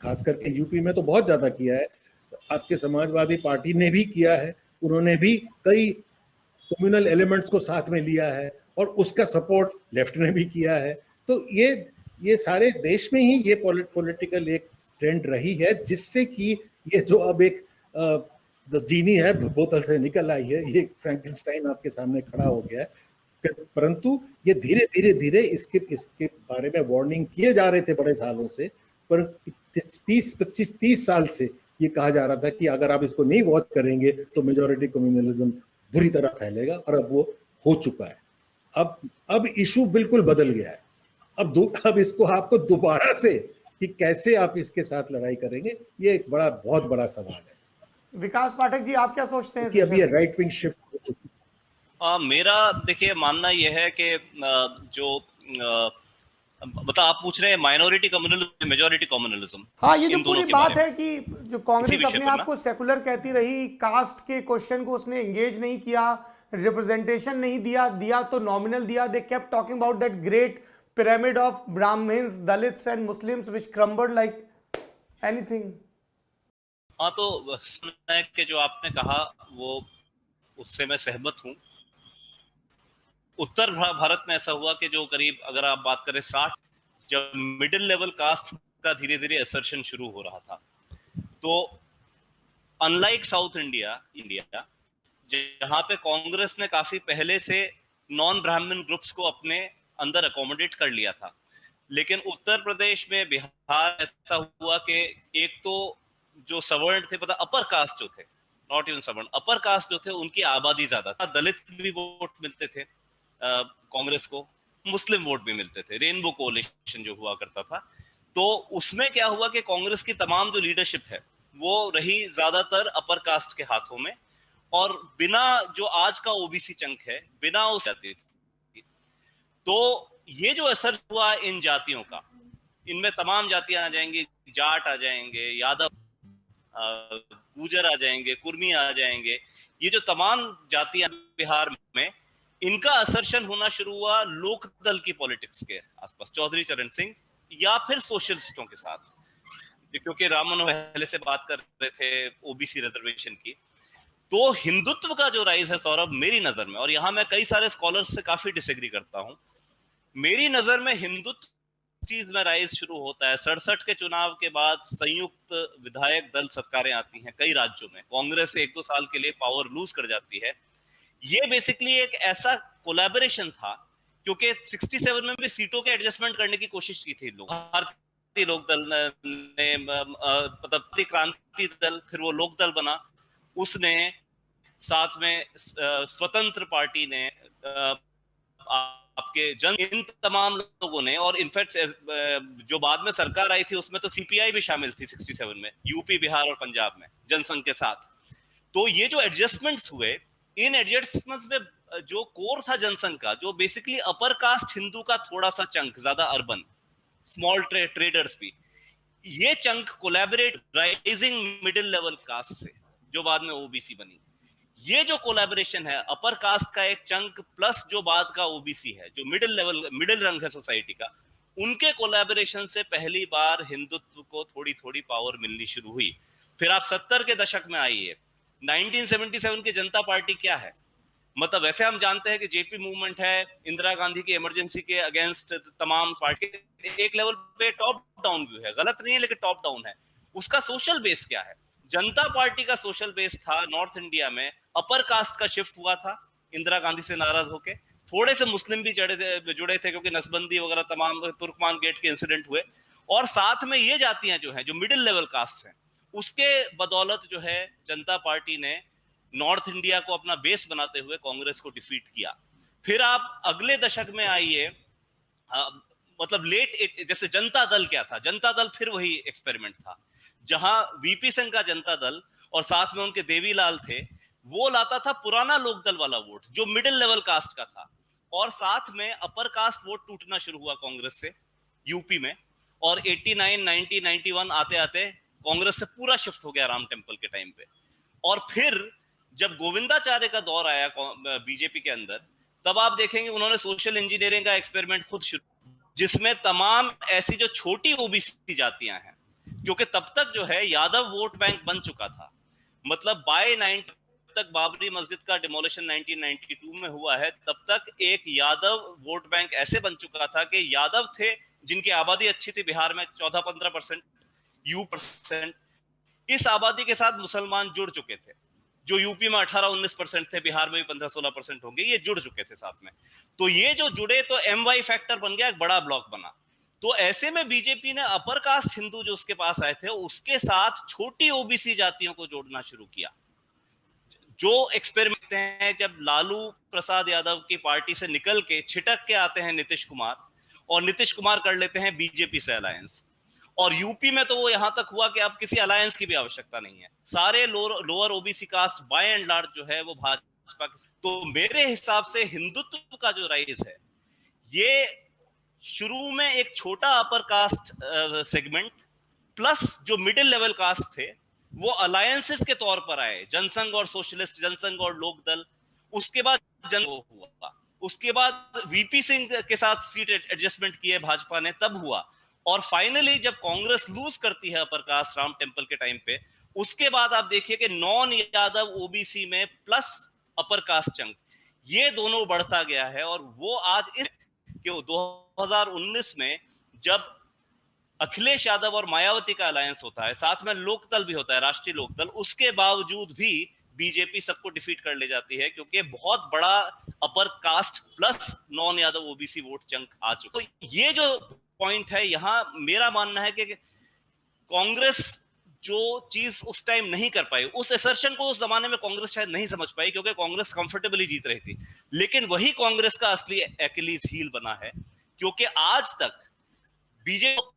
खास करके यूपी में तो बहुत ज्यादा किया है। आपके समाजवादी पार्टी ने भी किया है, उन्होंने भी कई कम्युनल एलिमेंट्स को साथ में लिया है, और उसका सपोर्ट लेफ्ट ने भी किया है। तो ये ये सारे देश में ही ये पॉलिटिकल एक ट्रेंड रही है, जिससे कि ये जो अब एक जीनी है बोतल से निकल आई है, ये फ्रैंकेनस्टाइन आपके सामने खड़ा हो गया है। परंतु ये धीरे धीरे धीरे इसके बारे में वार्निंग किए जा रहे थे बड़े सालों से, पर 30 साल से ये कहा जा रहा था कि अगर आप इसको नहीं वॉच करेंगे तो मेजॉरिटी कम्युनलिज्म बुरी तरह फैलेगा, और अब वो हो चुका है। अब इशू बिल्कुल बदल गया है। अब इसको आपको दोबारा से कि कैसे आप इसके साथ लड़ाई करेंगे, ये एक बहुत बड़ा सवाल है। विकास पाठक जी, आप क्या सोचते हैं? कि अभी राइट विंग शिफ्ट हो चुकी है। मेरा देखिए मानना यह है कि जो मतलब आप पूछ रहे हैं माइनॉरिटी कम्युनलिज्म, मेजॉरिटी कम्युनलिज्म। हाँ, ये जो पूरी बात है कि जो कांग्रेस अपने आप को सेकुलर कहती रही, कास्ट के क्वेश्चन को उसने एंगेज नहीं किया, रिप्रेजेंटेशन नहीं दिया तो नॉमिनल दिया। They kept talking about that great pyramid of Brahmins, Dalits and Muslims which crumbled like anything. हाँ, तो कि जो आपने कहा वो उससे मैं सहमत हूँ। उत्तर भारत में ऐसा हुआ कि जो करीब अगर आप बात करें 60, जब मिडिल लेवल कास्ट का धीरे धीरे असर्शन शुरू हो रहा था, तो अनलाइक साउथ इंडिया जहां पे कांग्रेस ने काफी पहले से नॉन ब्राह्मण ग्रुप्स को अपने अंदर अकोमोडेट कर लिया था, लेकिन उत्तर प्रदेश में, बिहार ऐसा हुआ कि एक तो जो सवर्ण थे, पता अपर कास्ट जो थे, नॉट इवन सवर्ण, अपर कास्ट जो थे उनकी आबादी ज्यादा था, दलित भी वोट मिलते थे कांग्रेस को, मुस्लिम वोट भी मिलते थे, रेनबो कोalition जो हुआ करता था। तो उसमें क्या हुआ कि कांग्रेस की तमाम जो लीडरशिप है वो रही ज्यादातर अपर कास्ट के हाथों में, और बिना जो आज का ओबीसी चंक है, बिना उस जाती थी। तो ये जो असर हुआ इन जातियों का, इनमें तमाम जातियां आ जाएंगी, जाट आ जाएंगे, यादव, गुजर आ जाएंगे, कुर्मी आ जाएंगे, ये जो तमाम जातियां बिहार में, इनका असर्शन होना शुरू हुआ लोकदल की पॉलिटिक्स के आसपास, चौधरी चरण सिंह या फिर सोशलिस्टों के साथ, क्योंकि राम मनोहर पहले से बात कर रहे थे ओबीसी रिजर्वेशन की। तो हिंदुत्व का जो राइज है सौरभ, मेरी नजर में, और यहां मैं कई सारे स्कॉलर्स से काफी डिसएग्री करता हूं, मेरी नजर में हिंदुत्व चीज में राइज शुरू होता है 67 के चुनाव के बाद। संयुक्त विधायक दल सरकारें आती हैं कई राज्यों में, कांग्रेस 1-2 साल के लिए पावर लूज कर जाती है। ये बेसिकली एक ऐसा कोलैबोरेशन था, क्योंकि 67 में भी सीटों के एडजस्टमेंट करने की कोशिश की थी लोग। भारतीय लोक दल ने, मतलब क्रांति दल, फिर वो लोक दल बना, उसने साथ में स्वतंत्र पार्टी ने, आपके जन, इन तमाम लोगों ने, और इनफैक्ट जो बाद में सरकार आई थी उसमें तो सीपीआई भी शामिल थी 67 में, यूपी, बिहार और पंजाब में जनसंघ के साथ। तो ये जो एडजस्टमेंट्स हुए, इन एडजस्टमेंट्स में जो कोर था जनसंघ का, जो बेसिकली अपर कास्ट हिंदू का थोड़ा सा चंक, ज्यादा अर्बन स्मॉल ट्रेडर्स भी, ये chunk collaborate rising middle level caste से, जो बाद में ओबीसी बनी। ये जो कोलैबोरेशन है अपर कास्ट का एक चंक प्लस जो बाद का ओबीसी है, जो मिडिल रंग है सोसाइटी का, उनके कोलैबोरेशन से पहली बार हिंदुत्व को थोड़ी थोड़ी पावर मिलनी शुरू हुई। फिर आप 70 के दशक में आइए, 1977 की जनता पार्टी क्या है, मतलब वैसे हम जानते हैं कि जेपी मूवमेंट है, इंदिरा गांधी की इमरजेंसी के अगेंस्ट तमाम पार्टी, एक लेवल पे टॉप डाउन व्यू है, गलत नहीं है लेकिन टॉप डाउन है। उसका सोशल बेस क्या है? जनता पार्टी का सोशल बेस था नॉर्थ इंडिया में अपर कास्ट का शिफ्ट हुआ था इंदिरा गांधी से नाराज होके, थोड़े से मुस्लिम भी जुड़े थे क्योंकि नसबंदी वगैरह तमाम तुर्कमान गेट के इंसिडेंट हुए, और साथ में ये जातियां जो हैं जो मिडिल लेवल कास्ट हैं, उसके बदौलत जो है जनता पार्टी ने नॉर्थ इंडिया को अपना बेस बनाते हुए कांग्रेस को डिफीट किया। फिर आप अगले दशक में आइए, मतलब जैसे जनता दल क्या था, जनता दल फिर वही एक्सपेरिमेंट था, जहां वीपी सिंह का जनता दल और साथ में उनके देवीलाल थे, वो लाता था पुराना लोकदल वाला वोट जो मिडिल लेवल कास्ट का था, और साथ में अपर कास्ट वोट टूटना शुरू हुआ कांग्रेस से यूपी में, और 89, 90, 91 आते आते कांग्रेस से पूरा शिफ्ट हो गया राम टेम्पल के टाइम पे। और फिर जब गोविंदाचार्य का दौर आया बीजेपी के अंदर, तब आप देखेंगे उन्होंने सोशल इंजीनियरिंग का एक्सपेरिमेंट खुद शुरू, जिसमें तमाम ऐसी जो छोटी ओबीसी जातियां हैं, क्योंकि तब तक जो है यादव वोट बैंक बन चुका था, मतलब बाय 90 तक बाबरी मस्जिद का डिमोलिशन 1992 में हुआ है, तब तक एक यादव वोट बैंक ऐसे बन चुका था कि यादव थे जिनकी आबादी अच्छी थी बिहार में 14-15%, यू%, इस आबादी के साथ मुसलमान जुड़ चुके थे, जो यूपी में 18-19% थे, बिहार में भी 15-16% होंगे, ये जुड़ चुके थे साथ में। तो ये जो जुड़े तो MY फैक्टर बन गया, एक बड़ा ब्लॉक बना। तो ऐसे में बीजेपी ने अपर कास्ट हिंदू जो उसके पास आए थे उसके साथ छोटी ओबीसी जातियों को जोड़ना शुरू किया। जो एक्सपेरिमेंट हैं, जब लालू प्रसाद यादव की पार्टी से निकल के छिटक के आते हैं नीतीश कुमार, और नीतीश कुमार कर लेते हैं बीजेपी से अलायंस, और यूपी में तो वो यहां तक हुआ कि अब किसी अलायंस की भी आवश्यकता नहीं है, सारे lower OBC caste by and large जो है वो भाजपा के। तो मेरे हिसाब से हिंदुत्व का जो राइज है, ये शुरू में एक छोटा अपर कास्ट सेगमेंट प्लस जो मिडिल लेवल कास्ट थे वो अलायंसेस के तौर पर आए, जनसंघ और सोशलिस्ट, जनसंघ और लोकदल, उसके बाद जन हुआ, उसके बाद वीपी सिंह के साथ सीट एडजस्टमेंट किए भाजपा ने, तब हुआ, और फाइनली जब कांग्रेस लूज करती है अपर कास्ट राम टेम्पल के टाइम पे, उसके बाद आप देखिए कि नॉन यादव ओबीसी में प्लस अपर कास्ट चंक, ये दोनों बढ़ता गया है। और वो आज इस 2019 में जब अखिलेश यादव और मायावती का अलायंस होता है, साथ में लोकदल भी होता है, राष्ट्रीय लोकदल, उसके बावजूद भी बीजेपी सबको डिफीट कर ले जाती है, क्योंकि बहुत बड़ा upper caste plus non Yadav OBC vote chunk आ चुका। तो ये जो पॉइंट है, यहां मेरा मानना है कि कांग्रेस जो चीज उस टाइम नहीं कर पाई, उस असर्शन को उस जमाने में कांग्रेस शायद नहीं समझ पाई, क्योंकि कांग्रेस कंफर्टेबली जीत रही थी, लेकिन वही कांग्रेस का असली एक्यूलीज हील बना है, क्योंकि आज तक बीजेपी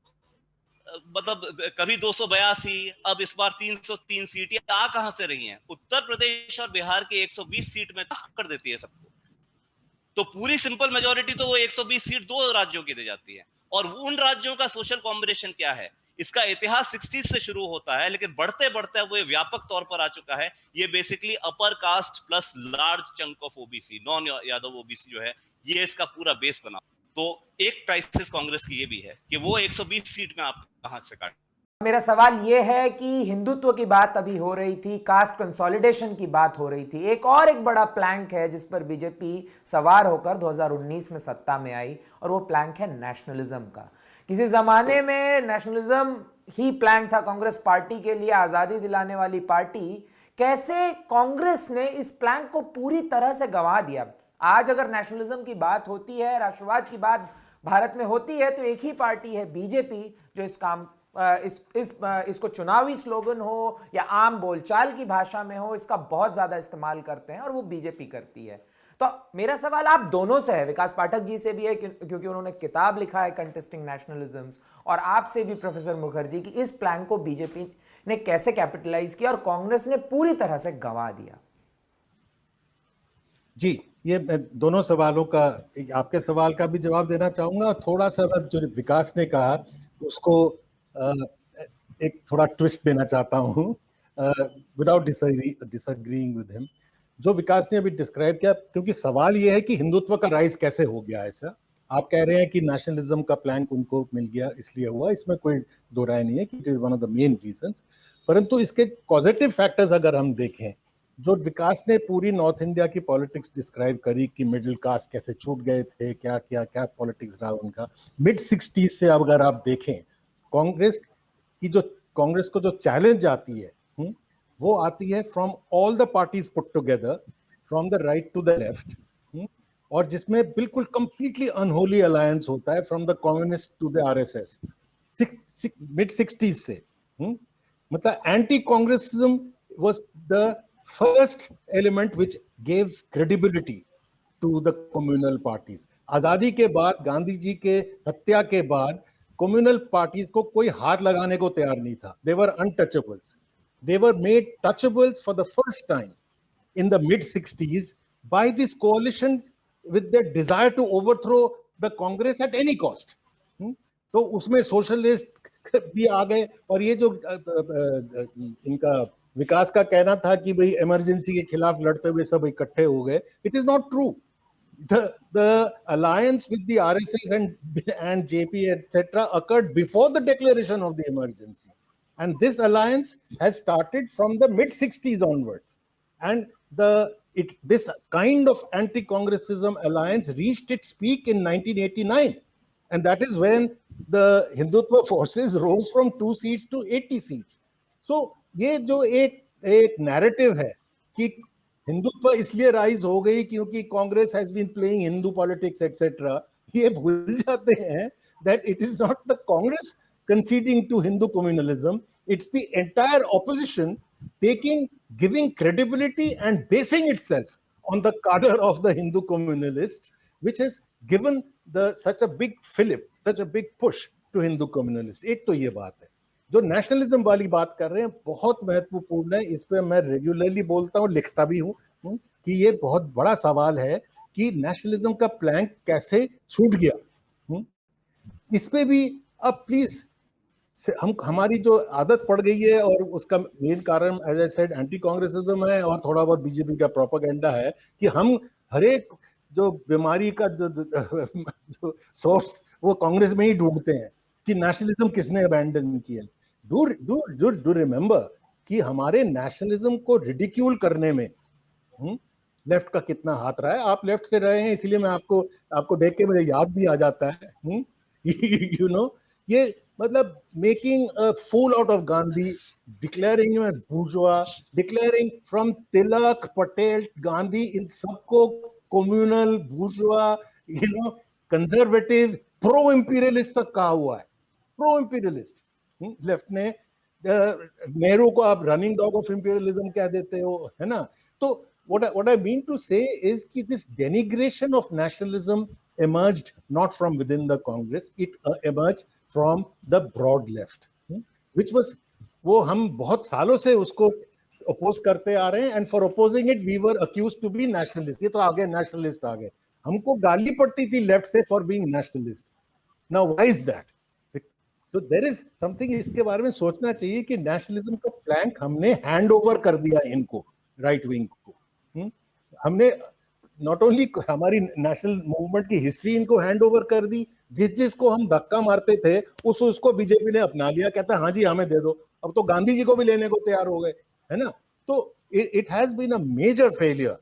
मतलब कभी 282, अब इस बार 303 सीटें आ कहां से रही हैं? उत्तर प्रदेश और बिहार की 120 सीट में कर देती है सबको। तो पूरी सिंपल मेजोरिटी तो वो 120 सीट दो राज्यों की दे जाती है, और उन राज्यों का सोशल कॉम्बिनेशन क्या है, इसका इतिहास 60s से शुरू होता है, लेकिन बढ़ते बढ़ते वो व्यापक तौर पर आ चुका है। ये basically upper caste plus large chunk of OBC, non Yadav OBC जो है, ये इसका पूरा बेस बना। तो एक क्राइसिस कांग्रेस की ये भी है कि वो 120 सीट में आप कहां से काट। मेरा सवाल यह है कि हिंदुत्व की बात अभी हो रही थी, कास्ट कंसोलिडेशन की बात हो रही थी, एक बड़ा प्लैंक है जिस पर बीजेपी सवार होकर 2019 में सत्ता में आई, और वो प्लैंक है नेशनलिज्म का। किसी जमाने में नेशनलिज्म ही प्लैंक था कांग्रेस पार्टी के लिए, आजादी दिलाने वाली पार्टी। कैसे कांग्रेस ने इस प्लैंक को पूरी तरह से गंवा दिया। आज अगर नेशनलिज्म की बात होती है, राष्ट्रवाद की बात भारत में होती है, तो एक ही पार्टी है बीजेपी जो इस काम इसको चुनावी स्लोगन हो या आम बोलचाल की भाषा में हो, इसका बहुत ज्यादा इस्तेमाल करते हैं, और वो बीजेपी करती है। तो मेरा सवाल आप दोनों से है, विकास पाठक जी से भी है क्योंकि उन्होंने किताब लिखा है कंटेस्टिंग नेशनलिज्म्स, और आपसे भी प्रोफेसर मुखर्जी, की इस प्लान को बीजेपी ने कैसे कैपिटलाइज किया और कांग्रेस ने पूरी तरह से गंवा दिया। जी, ये मैं दोनों सवालों का, आपके सवाल का भी जवाब देना चाहूंगा, और थोड़ा सा जो विकास ने कहा उसको एक थोड़ा ट्विस्ट देना चाहता हूँ, विदाउट डिसएग्रीइंग विद हिम। जो विकास ने अभी डिस्क्राइब किया, क्योंकि सवाल ये है कि हिंदुत्व का राइज कैसे हो गया ऐसा। आप कह रहे हैं कि नेशनलिज्म का प्लैंक उनको मिल गया इसलिए हुआ, इसमें कोई दो राय नहीं है कि it is one of the main reasons. परंतु इसके पॉजिटिव फैक्टर्स अगर हम देखें, जो विकास ने पूरी नॉर्थ इंडिया की पॉलिटिक्स डिस्क्राइब करी कि मिडिल कास्ट कैसे छूट गए थे, क्या क्या क्या पॉलिटिक्स रहा उनका, मिड 60s से अगर आप देखें, कांग्रेस को जो चैलेंज आती है वो आती है from all the parties put together, from the right to the left, और जिसमें बिल्कुल कंप्लीटली अनहोली अलायंस होता है from the communist to the RSS mid 60s से। मतलब anti Congressism was the first element which gave credibility to the communal parties. आजादी के बाद, गांधी जी के हत्या के बाद, कम्युनल पार्टीज को कोई हाथ लगाने को तैयार नहीं था। दे वर untouchables. They were made touchables for the first time in the mid 60s by this coalition with their desire to overthrow the Congress at any cost. तो उसमें सोशलिस्ट भी आ गए, और ये जो इनका विकास का कहना था कि भाई इमरजेंसी के खिलाफ लड़ते हुए सब इकट्ठे हो गए, it is not true. The alliance with the RSS and JP etc. occurred before the declaration of the emergency. And this alliance has started from the mid 60s onwards, and this kind of anti-congressism alliance reached its peak in 1989, and that is when the Hindutva forces rose from 2 seats to 80 seats. So ये जो एक narrative है कि हिंदुत्व इसलिए rise हो गई क्योंकि Congress has been playing Hindu politics etcetera, ये भूल जाते हैं that it is not the Congress conceding to Hindu communalism, it's the entire opposition giving credibility and basing itself on the cadre of the Hindu communalists, which has given such a big fillip, such a big push to Hindu communalists. एक तो ये बात है. जो nationalism वाली बात कर रहे हैं बहुत महत्वपूर्ण है, इस पे मैं रेगुलरली बोलता हूँ, लिखता भी हूँ कि ये बहुत बड़ा सवाल है कि नेशनलिज्म का प्लैंक कैसे छूट गया. इस पे भी अब प्लीज हमारी जो आदत पड़ गई है, और उसका मेन कारण as I said anti Congressism है और थोड़ा बहुत बीजेपी का प्रोपेगेंडा है कि हम हर एक जो बीमारी का जो सोर्स वो कांग्रेस में ही ढूंढते हैं कि नेशनलिज्म किसने अबैंडन किया. डू रिमेंबर कि हमारे नेशनलिज्म को रिडिक्यूल करने में लेफ्ट का कितना हाथ रहा है. आप लेफ्ट से रहे हैं इसलिए मैं आपको देख के मुझे याद भी आ जाता है. यू नो, ये मतलब making a fool out of Gandhi, declaring him as bourgeois, declaring from Tilak, Patel, Gandhi, इन सबको communal, bourgeois, conservative, pro imperialist तक कहा हुआ है. प्रो इंपीरियलिस्ट लेफ्ट ने, नेहरू को आप रनिंग डॉग ऑफ इंपीरियलिज्म कह देते हो, है ना. तो what I mean to say is कि this denigration of nationalism emerged not from within the Congress, it emerged from the broad left, which was, वो हम बहुत सालों से उसको oppose करते आ रहे हैं, and for opposing it we were accused to be nationalist. ये तो आगे nationalist आ गए, हमको गाली पड़ती थी लेफ्ट से for being nationalist. Now why is that? So there is something, इसके बारे में सोचना चाहिए कि नेशनलिज्म का प्लैंक हमने हैंड ओवर कर दिया इनको, राइट विंग को. हमने नॉट ओनली हमारी नेशनल मूवमेंट की हिस्ट्री इनको हैंड ओवर कर दी, जिसको हम धक्का मारते थे उसको बीजेपी ने अपना लिया, कहता है हाँ जी हमें दे दो. अब तो गांधी जी को भी लेने को तैयार हो गए, है ना. तो it has been a major failure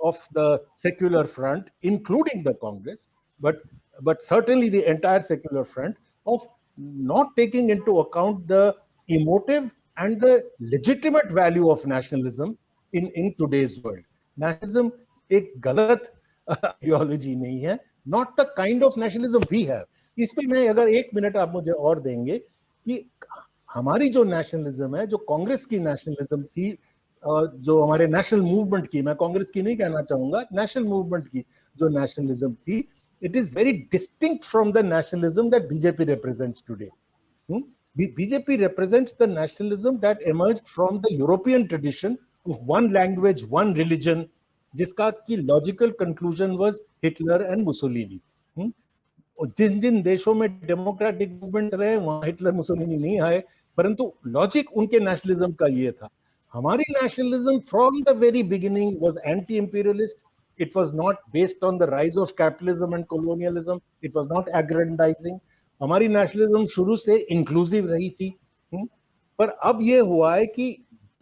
of the secular front, including the Congress, but certainly the entire secular front, of not taking into account the emotive and the legitimate value of nationalism in today's world. Nationalism एक गलत ideology नहीं है, not the kind of nationalism we have. इस पे मैं अगर 1 minute आप मुझे और देंगे कि हमारी जो नेशनलिज्म है, जो कांग्रेस की नेशनलिज्म थी, जो हमारे नेशनल मूवमेंट की, मैं कांग्रेस की नहीं कहना चाहूंगा, नेशनल मूवमेंट की जो नेशनलिज्म थी, it is very distinct from the nationalism that BJP represents today. BJP represents the nationalism that emerged from the European tradition of one language, one religion, जिसका की logical conclusion was Hitler and Mussolini. जिन जिन देशों में democratic movements रहे वहां Hitler Mussolini नहीं आए, परंतु logic उनके नेशनलिज्म का ये था. हमारी nationalism from the very beginning was anti imperialist. It was not based on the rise of capitalism and colonialism. It was not aggrandizing. हमारी नेशनलिज्म शुरू से इंक्लूसिव रही थी. पर अब ये हुआ है कि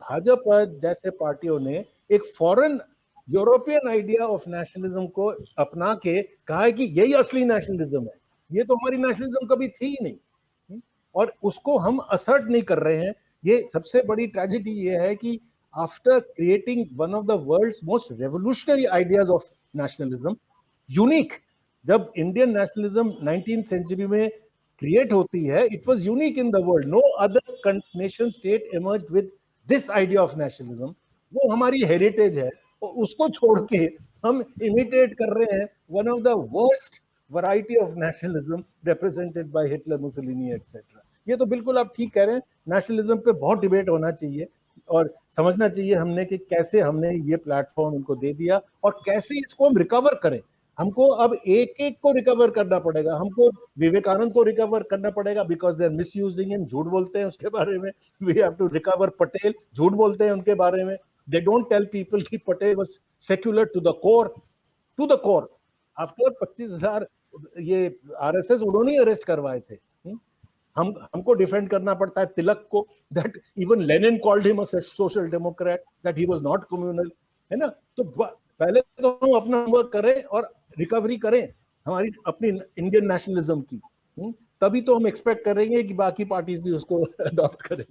भाजपा जैसे पार्टियों ने एक foreign European idea of nationalism को अपना के कहा है कि यही असली नेशनलिज्म है, ये तो हमारी नेशनलिज्म कभी थी ही नहीं, और उसको हम असर्ट नहीं कर रहे हैं. ये सबसे बड़ी ट्रेजेडी ये है कि after creating one of the world's most revolutionary ideas of nationalism, unique, जब Indian nationalism 19th century में create होती है, it was unique in the world. No other nation state emerged with this idea of nationalism. वो हमारी heritage है, और उसको छोड़ के हम imitate कर रहे हैं one of the worst variety of nationalism represented by Hitler, Mussolini, etc. ये तो बिल्कुल आप ठीक कह रहे हैं. नेशनलिज्म पे बहुत डिबेट होना चाहिए और समझना चाहिए हमने कि कैसे हमने ये प्लेटफॉर्म इनको दे दिया और कैसे इसको हम रिकवर करें. हमको अब एक एक को रिकवर करना पड़ेगा. हमको विवेकानंद को रिकवर करना पड़ेगा because they are misusing him, झूठ बोलते हैं उसके बारे में. We have to recover Patel, झूठ बोलते हैं उनके बारे में. दे डोंट टेल पीपल कि Patel was secular to the core. After 25,000 ये आरएसएस उन्होंने अरेस्ट करवाए थे. हमको डिफेंड करना पड़ता है तिलक को, that even Lenin called him a social Democrat, that he was not communal, है ना. तो पहले तो हम अपना वर्क करें और रिकवरी करें हमारी अपनी इंडियन नेशनलिज्म की. तभी तो हम एक्सपेक्ट करेंगे कि बाकी पार्टीज भी उसको अडॉप्ट करें।